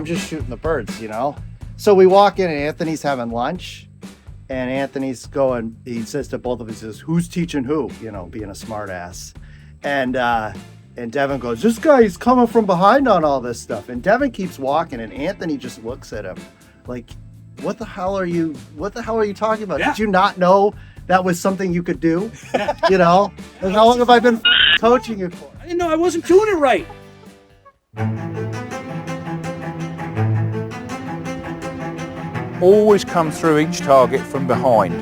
I'm just shooting the birds, you know? So we walk in and Anthony's having lunch and Anthony's going, he says to both of us, he says, who's teaching who? You know, being a smart ass. And Devin goes, this guy's coming from behind on all this stuff. And Devin keeps walking and Anthony just looks at him like, what the hell are you talking about? Yeah. Did you not know that was something you could do? You know? And how long have I been coaching you for? I didn't know I wasn't doing it right. Always come through each target from behind.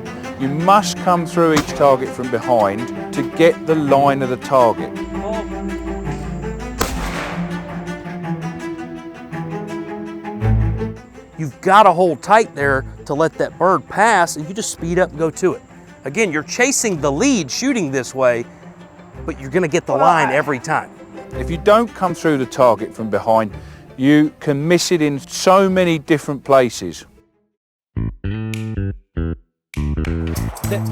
You must come through each target from behind to get the line of the target. You've got to hold tight there to let that bird pass, and you just speed up and go to it. Again, you're chasing the lead shooting this way, but you're going to get the line every time. If you don't come through the target from behind, you can miss it in so many different places.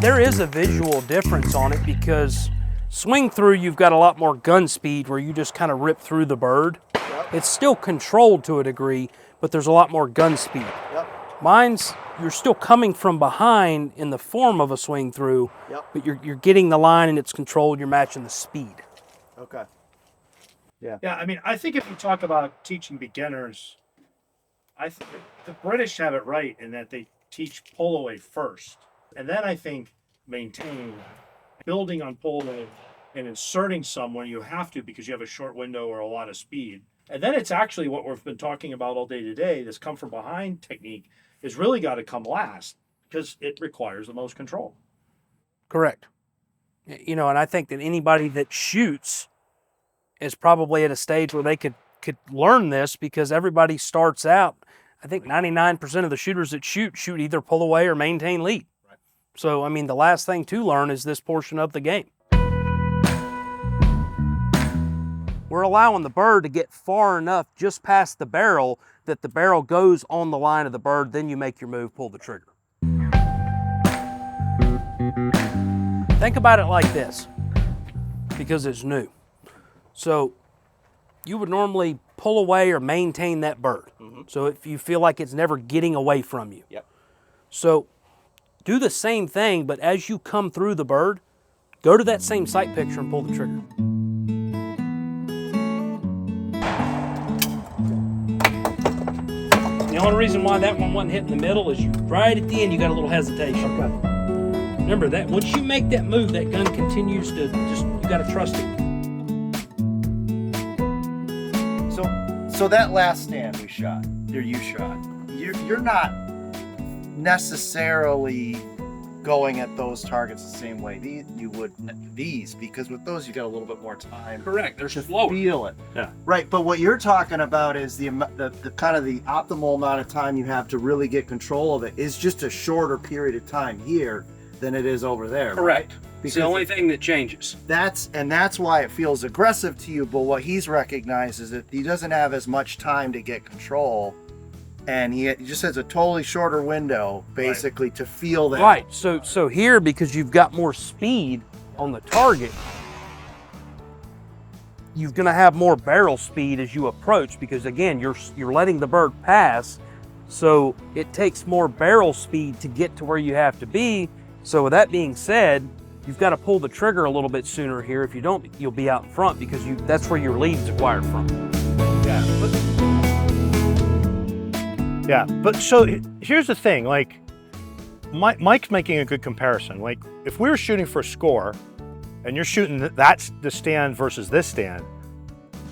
There is a visual difference on it because swing through, you've got a lot more gun speed where you just kind of rip through the bird. Yep. It's still controlled to a degree, but there's a lot more gun speed. Yep. Mine's, you're still coming from behind in the form of a swing through, but you're getting the line and it's controlled, you're matching the speed. Okay. Yeah. Yeah, I mean, I think if you talk about teaching beginners, I think the British have it right in that they teach pull away first. And then I think maintain building on pull away and inserting some when you have to because you have a short window or a lot of speed. And then it's actually what we've been talking about all day today, this come from behind technique is really got to come last because it requires the most control. Correct. You know, and I think that anybody that shoots is probably at a stage where they could learn this because everybody starts out, I think 99% of the shooters that shoot either pull away or maintain lead. Right. So, I mean, the last thing to learn is this portion of the game. We're allowing the bird to get far enough just past the barrel that the barrel goes on the line of the bird, then you make your move, pull the trigger. Think about it like this, because it's new. So you would normally pull away or maintain that bird. Mm-hmm. So if you feel like it's never getting away from you. Yep. So do the same thing, but as you come through the bird, go to that same sight picture and pull the trigger. The only reason why that one wasn't hitting the middle is you right at the end you got a little hesitation. Okay. Remember that once you make that move, that gun continues to you got to trust it. So that last stand we shot, or you shot, you're not necessarily going at those targets the same way you would these, because with those you got a little bit more time. Correct. They're to slower. Feel it. Yeah. Right. But what you're talking about is the kind of the optimal amount of time you have to really get control of it is just a shorter period of time here than it is over there. Correct. Right? It's the only thing that changes. That's why it feels aggressive to you. But what he's recognized is that he doesn't have as much time to get control. And he just has a totally shorter window, basically, to feel that. Right. So here, because you've got more speed on the target, you're going to have more barrel speed as you approach. Because again, you're letting the bird pass, so it takes more barrel speed to get to where you have to be. So with that being said, you've got to pull the trigger a little bit sooner here. If you don't, you'll be out in front because that's where your lead's acquired from. Yeah, but so here's the thing, like Mike's making a good comparison. Like if we were shooting for a score and you're shooting that's the stand versus this stand,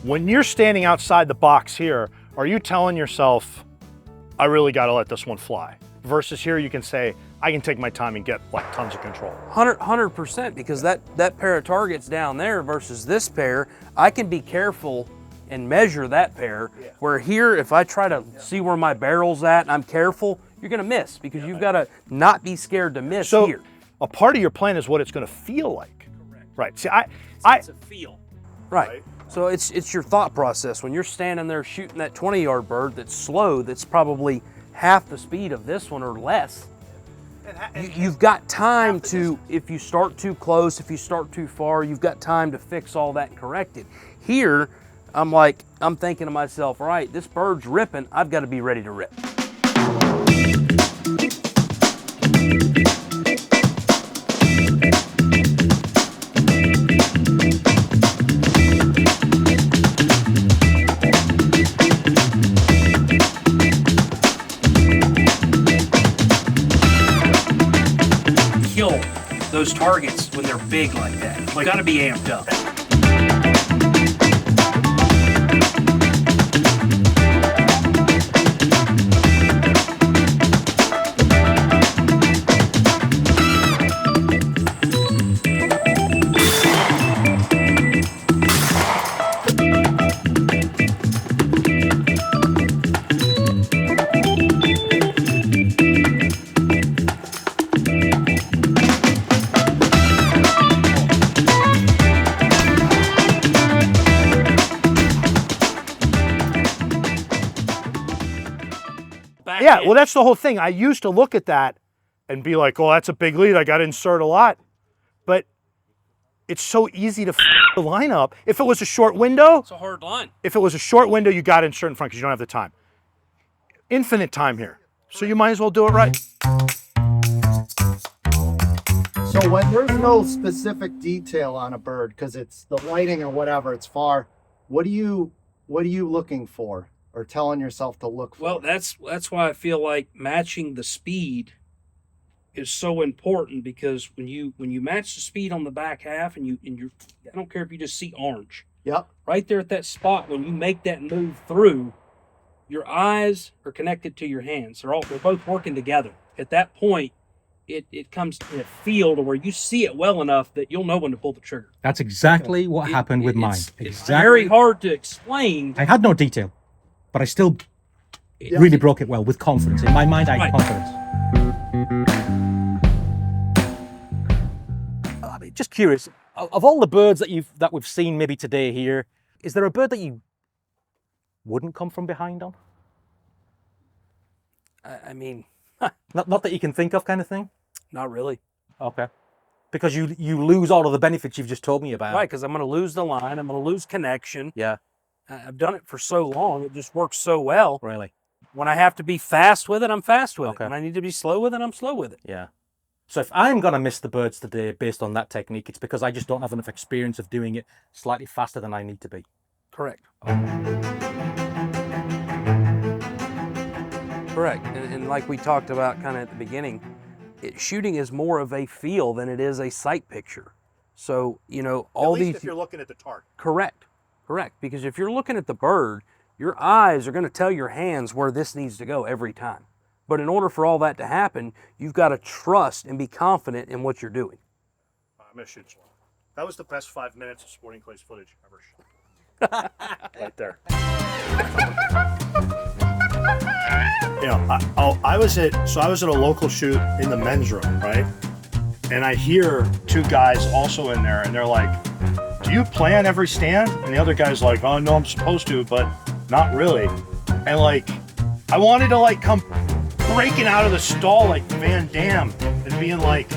when you're standing outside the box here, are you telling yourself, I really got to let this one fly? Versus here you can say, I can take my time and get like tons of control. 100%, because that pair of targets down there versus this pair, I can be careful and measure that pair, where here, if I try to see where my barrel's at and I'm careful, you're gonna miss because you've gotta not be scared to miss here. A part of your plan is what it's gonna feel like. Correct. Right, see, it's a feel. Right, so it's your thought process. When you're standing there shooting that 20-yard bird that's slow, that's probably half the speed of this one or less, you've got time to, if you start too close, if you start too far, you've got time to fix all that and correct it. Here, I'm thinking to myself, all right, this bird's ripping, I've got to be ready to rip. Kill those targets when they're big like that. Like, gotta be amped up. Yeah, well, that's the whole thing. I used to look at that and be like, oh, that's a big lead. I got to insert a lot. But it's so easy to the line up. If it was a short window, It's a hard line. if it was a short window, you got to insert in front because you don't have the time. Infinite time here. So you might as well do it right. So when there's no specific detail on a bird, because it's the lighting or whatever, it's far. What are you looking for, or telling yourself to look for? Well, that's why I feel like matching the speed is so important, because when you match the speed on the back half and you I don't care if you just see orange. Yep. Right there at that spot, when you make that move through, your eyes are connected to your hands. They're both working together. At that point, it comes to a feel to where you see it well enough that you'll know when to pull the trigger. That's exactly what happened with mine. It's very hard to explain. I had no detail, but I still really broke it well with confidence. In my mind, I had confidence. Just curious, of all the birds that we've seen maybe today here, is there a bird that you wouldn't come from behind on? I mean, Not that you can think of, kind of thing? not really. Okay. Because you lose all of the benefits you've just told me about. Right, because I'm going to lose the line. I'm going to lose connection. Yeah, I've done it for so long. It just works so well. really. When I have to be fast with it, I'm fast with Okay. it. When I need to be slow with it, I'm slow with it. Yeah. So if I'm going to miss the birds today based on that technique, it's because I just don't have enough experience of doing it slightly faster than I need to be. Correct. Correct. And like we talked about kind of at the beginning, shooting is more of a feel than it is a sight picture. So, all At least these... if you're looking at the target. Correct. Because if you're looking at the bird, your eyes are going to tell your hands where this needs to go every time. But in order for all that to happen, you've got to trust and be confident in what you're doing. I'm going to shoot one. That was the best 5 minutes of Sporting Clays footage ever shot. Right there. I was at a local shoot in the men's room, right? And I hear two guys also in there, and they're like, "Do you plan every stand?" And the other guy's like, "Oh no, I'm supposed to, but not really." And I wanted to come breaking out of the stall like Van Damme and being like,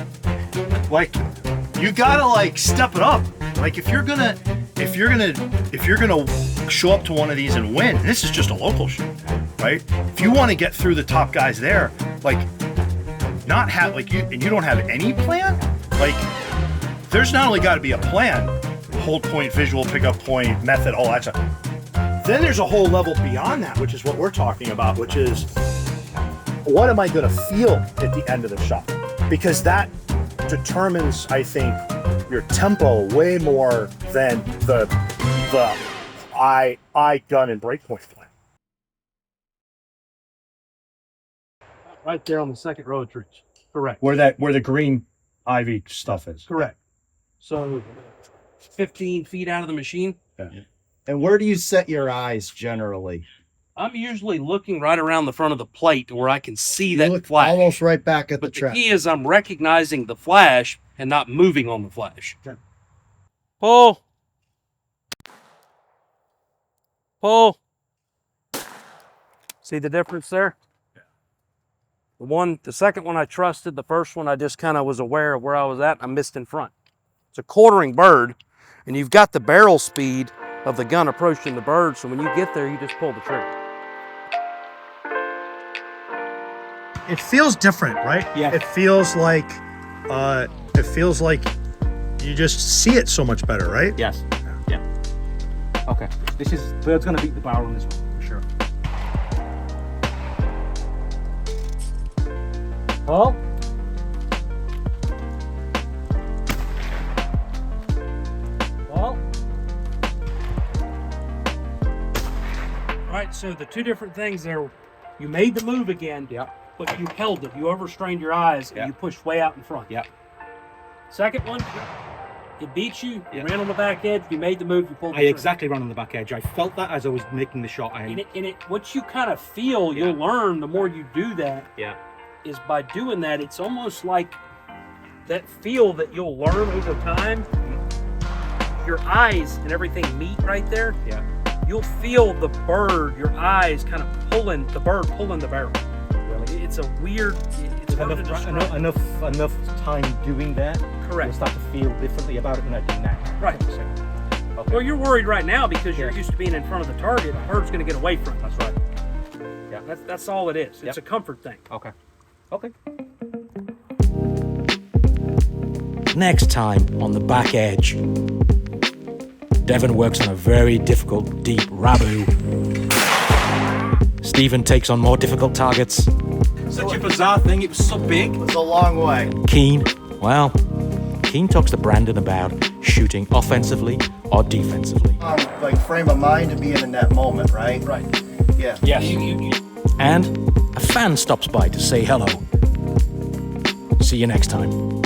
you gotta step it up. If you're gonna show up to one of these and win, and this is just a local shoot, right? If you want to get through the top guys there, not have and you don't have any plan, there's not only got to be a plan, hold point, visual pickup point, method, all that stuff. Then there's a whole level beyond that, which is what we're talking about, which is what am I going to feel at the end of the shot? Because that determines, I think, your tempo way more than the eye, gun, and breakpoint plan. Right there on the second row of trees. Correct. Where the green ivy stuff is. Correct. So 15 feet out of the machine, Yeah. And where do you set your eyes generally? I'm usually looking right around the front of the plate to where I can see You that look flash. almost right back at But the the trap. key is I'm recognizing the flash and not moving on the flash. Okay. Pull. See the difference there? The second one I trusted, the first one I just kind of was aware of where I was at. I missed in front. It's a quartering bird, and you've got the barrel speed of the gun approaching the bird. So when you get there, you just pull the trigger. It feels different, right? Yeah. It feels like you just see it so much better, right? Yes. Yeah. Okay. Bird's gonna beat the barrel on this one, for sure. Paul? Paul? All right, so the two different things there, you made the move again, Yeah. but you held it. You overstrained your eyes Yeah. and you pushed way out in front. Yeah. Second one, it beat you, Yeah. you ran on the back edge, you made the move, you pulled the I trigger. exactly ran on the back edge. I felt that as I was making the shot. And what you kind of feel, you'll learn the more you do that, Yeah. is by doing that, it's almost like that feel that you'll learn over time. Your eyes and everything meet right there. Yeah. You'll feel the bird, your eyes kind of pulling the bird, pulling the barrel. Really? It's a weird, it's hard to describe. Enough time doing that. Correct. You'll start to feel differently about it than I do now. Right. Okay. Well, you're worried right now because you're Yeah. used to being in front of the target. The bird's going to get away from it. That's right. Yeah. That's all it is. It's Yep. a comfort thing. Okay. Okay. Next time on the back edge, Devin works on a very difficult deep rabu. Stephen takes on more difficult targets. Such a bizarre thing. It was so big. It was a long way. Keene talks to Brandon about shooting offensively or defensively. Like frame of mind to being in that moment, right? Right. Yeah. Yes. And a fan stops by to say hello. See you next time.